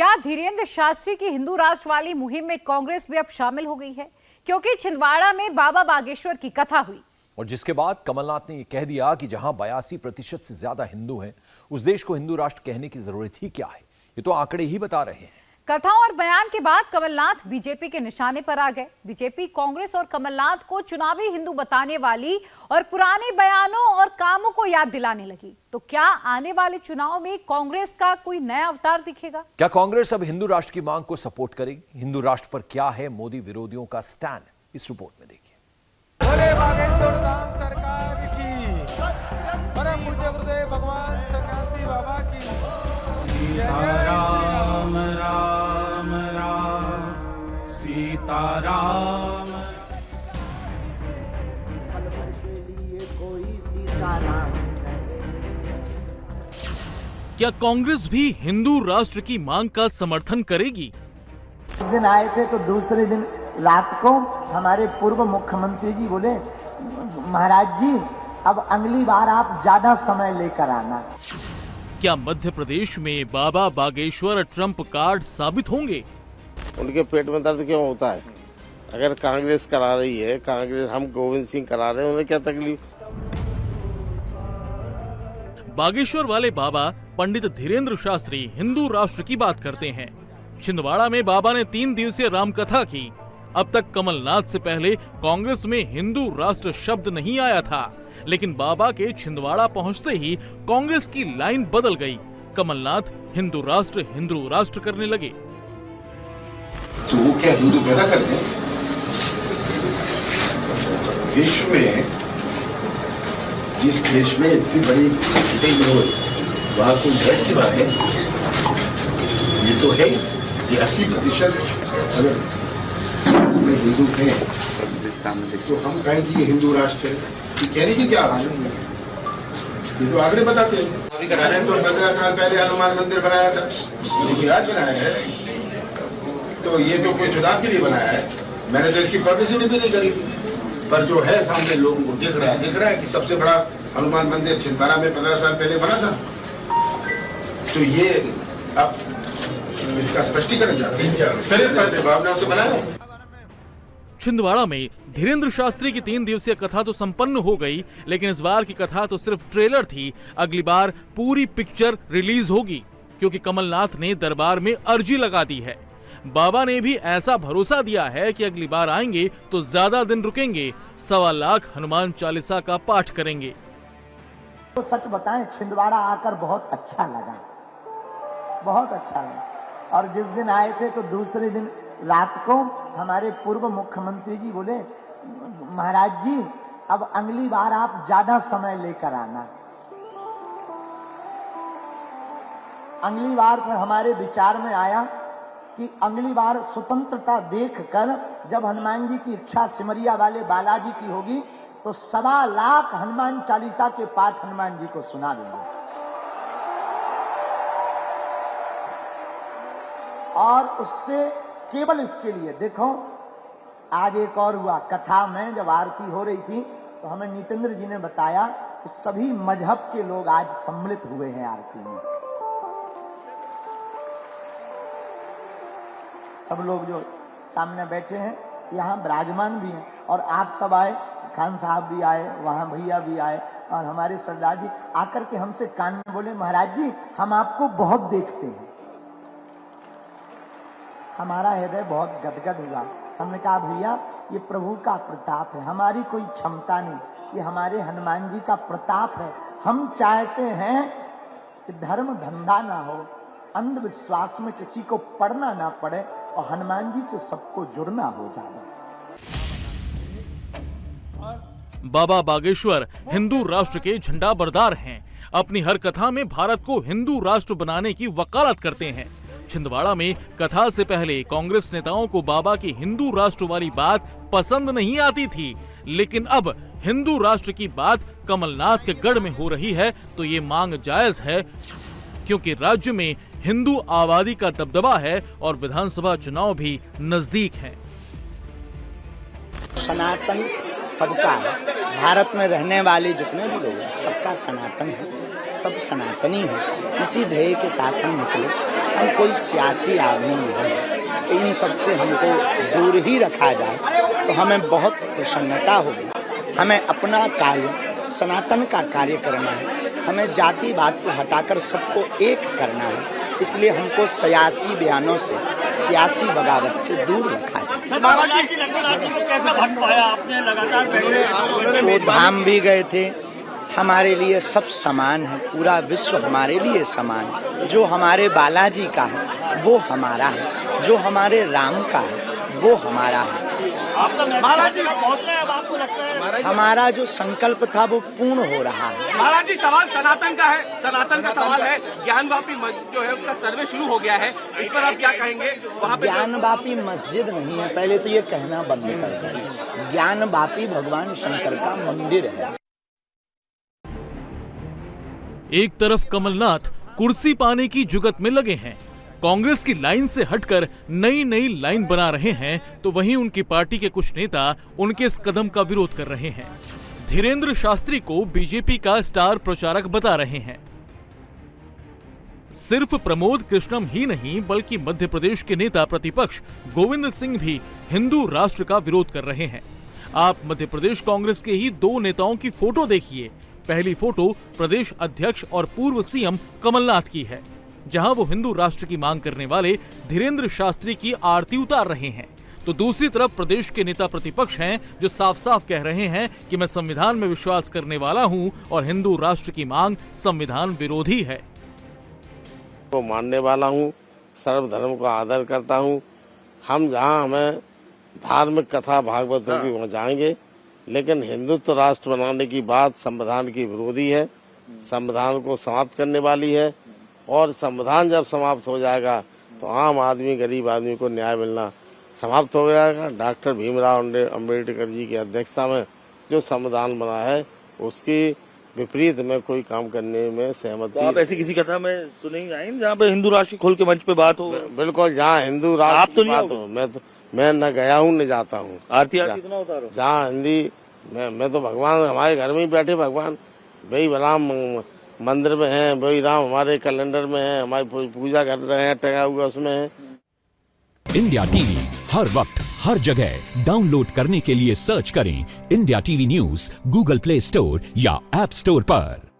क्या धीरेन्द्र शास्त्री की हिंदू राष्ट्र वाली मुहिम में कांग्रेस भी अब शामिल हो गई है? क्योंकि छिंदवाड़ा में बाबा बागेश्वर की कथा हुई और जिसके बाद कमलनाथ ने यह कह दिया कि जहां 82% से ज्यादा हिंदू हैं, उस देश को हिंदू राष्ट्र कहने की जरूरत ही क्या है। ये तो आंकड़े ही बता रहे हैं। कथा और बयान के बाद कमलनाथ बीजेपी के निशाने पर आ गए। बीजेपी कांग्रेस और कमलनाथ को चुनावी हिंदू बताने वाली और पुराने बयानों और कामों को याद दिलाने लगी। तो क्या आने वाले चुनाव में कांग्रेस का कोई नया अवतार दिखेगा? क्या कांग्रेस अब हिंदू राष्ट्र की मांग को सपोर्ट करेगी? हिंदू राष्ट्र पर क्या है मोदी विरोधियों का स्टैंड, इस रिपोर्ट में देखिए। बोले बागेश्वर धाम सरकार की, परम पूज्य गुरुदेव भगवान सन्यासी बाबा की। सीताराम राम राम सीताराम। क्या कांग्रेस भी हिंदू राष्ट्र की मांग का समर्थन करेगी? उस दिन आए थे तो दूसरे दिन रात को हमारे पूर्व मुख्यमंत्री जी बोले, महाराज जी अब अगली बार आप ज्यादा समय लेकर आना। क्या मध्य प्रदेश में बाबा बागेश्वर ट्रंप कार्ड साबित होंगे? उनके पेट में दर्द क्यों होता है? अगर कांग्रेस करा रही है, कांग्रेस हम गोविंद सिंह करा रहे हैं, उन्हें क्या तकलीफ? बागेश्वर वाले बाबा पंडित धीरेन्द्र शास्त्री हिंदू राष्ट्र की बात करते हैं। छिंदवाड़ा में बाबा ने 3 दिवसीय रामकथा की। अब तक कमलनाथ से पहले कांग्रेस में हिंदू राष्ट्र शब्द नहीं आया था, लेकिन बाबा के छिंदवाड़ा पहुंचते ही कांग्रेस की लाइन बदल गई। कमलनाथ हिंदू राष्ट्र करने लगे। तो वो क्या हिंदू पैदा करते हैं? विश्व में जिस देश में इतनी बड़ी वहां कोई देश की बात है, ये तो है ये 80% अगर हिंदू हैं तो हम कहेंगे ये हिंदू राष्ट्र है। ये कहने की क्या आवश्यकता है? ये तो आंकड़े बताते हैं। तो 15 साल पहले हनुमान मंदिर बनाया था, ये आज बनाया है, तो ये तो कोई चुनाव के लिए बनाया है। मैंने तो इसकी पब्लिसिटी भी नहीं करी थी, पर जो है सामने लोगों को दिख रहा है कि सबसे बड़ा हनुमान मंदिर छिंदवाड़ा में 15 साल पहले बना था। तो ये अब इसका स्पष्टीकरण चाहते हैं, भावना से बनाया। छिंदवाड़ा में धीरेन्द्र शास्त्री की 3 दिवसीय कथा तो संपन्न हो गई, लेकिन इस बार की कथा तो सिर्फ ट्रेलर थी। अगली बार पूरी पिक्चर रिलीज होगी, क्योंकि कमलनाथ ने दरबार में अर्जी लगा दी है। बाबा ने भी ऐसा भरोसा दिया है कि अगली बार आएंगे तो ज्यादा दिन रुकेंगे, 1.25 लाख हनुमान चालीसा का पाठ करेंगे। तो सच बताएं, छिंदवाड़ा आकर बहुत अच्छा लगा, बहुत अच्छा लगा। और जिस दिन आए थे तो दूसरे दिन रात को हमारे पूर्व मुख्यमंत्री जी बोले, महाराज जी अब अगली बार आप ज्यादा समय लेकर आना। अगली बार फिर हमारे विचार में आया कि अगली बार स्वतंत्रता देखकर जब हनुमान जी की इच्छा सिमरिया वाले बालाजी की होगी तो 1.25 लाख हनुमान चालीसा के पाठ हनुमान जी को सुना देंगे। और उससे केवल इसके लिए देखो, आज एक और हुआ। कथा में जब आरती हो रही थी तो हमें नितेंद्र जी ने बताया कि सभी मजहब के लोग आज सम्मिलित हुए हैं आरती में। सब लोग जो सामने बैठे हैं यहाँ विराजमान भी हैं, और आप सब आए, खान साहब भी आए, वहां भैया भी आए, और हमारे सरदार जी आकर के हमसे कान में बोले, महाराज जी हम आपको बहुत देखते हैं। हमारा हृदय बहुत गदगद हुआ। हमने कहा भैया ये प्रभु का प्रताप है, हमारी कोई क्षमता नहीं, ये हमारे हनुमान जी का प्रताप है। हम चाहते हैं कि धर्म धंधा ना हो, अंधविश्वास में किसी को पड़ना ना पड़े, और हनुमान जी से सबको जुड़ना हो जाए। बाबा बागेश्वर हिंदू राष्ट्र के झंडा बरदार हैं। अपनी हर कथा में भारत को हिंदू राष्ट्र बनाने की वकालत करते हैं। छिंदवाड़ा में कथा से पहले कांग्रेस नेताओं को बाबा की हिंदू राष्ट्र वाली बात पसंद नहीं आती थी, लेकिन अब हिंदू राष्ट्र की बात कमलनाथ के गढ़ में हो रही है तो ये मांग जायज है, क्योंकि राज्य में हिंदू आबादी का दबदबा है और विधानसभा चुनाव भी नजदीक हैं। सनातन सबका है, भारत में रहने वाले जितने भी लोग हैं सबका सनातन है, सब सनातनी है। इसी ध्येय के साथ हम निकले। हम कोई सियासी आदमी नहीं, इन सबसे हमको दूर ही रखा जाए तो हमें बहुत प्रसन्नता होगी। हमें अपना कार्य सनातन का कार्य करना है, हमें जातिवाद को हटाकर सबको एक करना है, इसलिए हमको सियासी बयानों से, सियासी बगावत से दूर रखा जाए। वो धाम भी गए थे, हमारे लिए सब समान है, पूरा विश्व हमारे लिए समान है। जो हमारे बालाजी का है वो हमारा है, जो हमारे राम का है वो हमारा है। आपको लगता है हमारा जो संकल्प था वो पूर्ण हो रहा है। महाराज जी, सवाल सनातन का है, सनातन का सवाल है। ज्ञानवापी मस्जिद जो है उसका सर्वे शुरू हो गया है, इस पर आप क्या कहेंगे? वहाँ पे ज्ञानवापी मस्जिद नहीं है, पहले तो ये कहना बंद कर दें। ज्ञानवापी भगवान शंकर का मंदिर है। एक तरफ कमलनाथ कुर्सी पाने की जुगत में लगे हैं, कांग्रेस की लाइन से हटकर नई नई लाइन बना रहे हैं, तो वहीं उनकी पार्टी के कुछ नेता उनके इस कदम का विरोध कर रहे हैं। धीरेन्द्र शास्त्री को बीजेपी का स्टार प्रचारक बता रहे हैं। सिर्फ प्रमोद कृष्णम ही नहीं बल्कि मध्य प्रदेश के नेता प्रतिपक्ष गोविंद सिंह भी हिंदू राष्ट्र का विरोध कर रहे हैं। आप मध्य प्रदेश कांग्रेस के ही दो नेताओं की फोटो देखिए। पहली फोटो प्रदेश अध्यक्ष और पूर्व सीएम कमलनाथ की है, जहां वो हिंदू राष्ट्र की मांग करने वाले धीरेन्द्र शास्त्री की आरती उतार रहे हैं, तो दूसरी तरफ प्रदेश के नेता प्रतिपक्ष हैं जो साफ साफ कह रहे हैं कि मैं संविधान में विश्वास करने वाला हूं और हिंदू राष्ट्र की मांग संविधान विरोधी है। को मानने वाला हूं, सर्वधर्म को आदर करता हूं। हम जहां हमें धार्मिक कथा भागवतों की वहां जाएंगे, लेकिन हिंदुत्व राष्ट्र बनाने की बात संविधान की विरोधी है, संविधान को समाप्त करने वाली है। और संविधान जब समाप्त हो जाएगा तो आम आदमी, गरीब आदमी को न्याय मिलना समाप्त हो जाएगा। डॉक्टर भीमराव अंबेडकर जी की अध्यक्षता में जो संविधान बना है उसकी विपरीत में कोई काम करने में सहमति। तो आप ऐसी किसी कथा में तो नहीं आए जहाँ पे हिंदू राष्ट्र खोल के मंच पे बात हो? बिल्कुल, जहाँ हिंदू राष्ट्र तो की बात हो, मैं न गया हूँ न जाता हूँ। आरती इतना उतारो जहाँ हिंदी, मैं तो भगवान हमारे घर में ही बैठे, भगवान वही राम मंदिर में है, वही राम हमारे कैलेंडर में है, हमारी पूजा कर रहे हैं, टंगा हुआ उसमें है। इंडिया टीवी हर वक्त हर जगह डाउनलोड करने के लिए सर्च करें India TV news Google play store या ऐप स्टोर पर।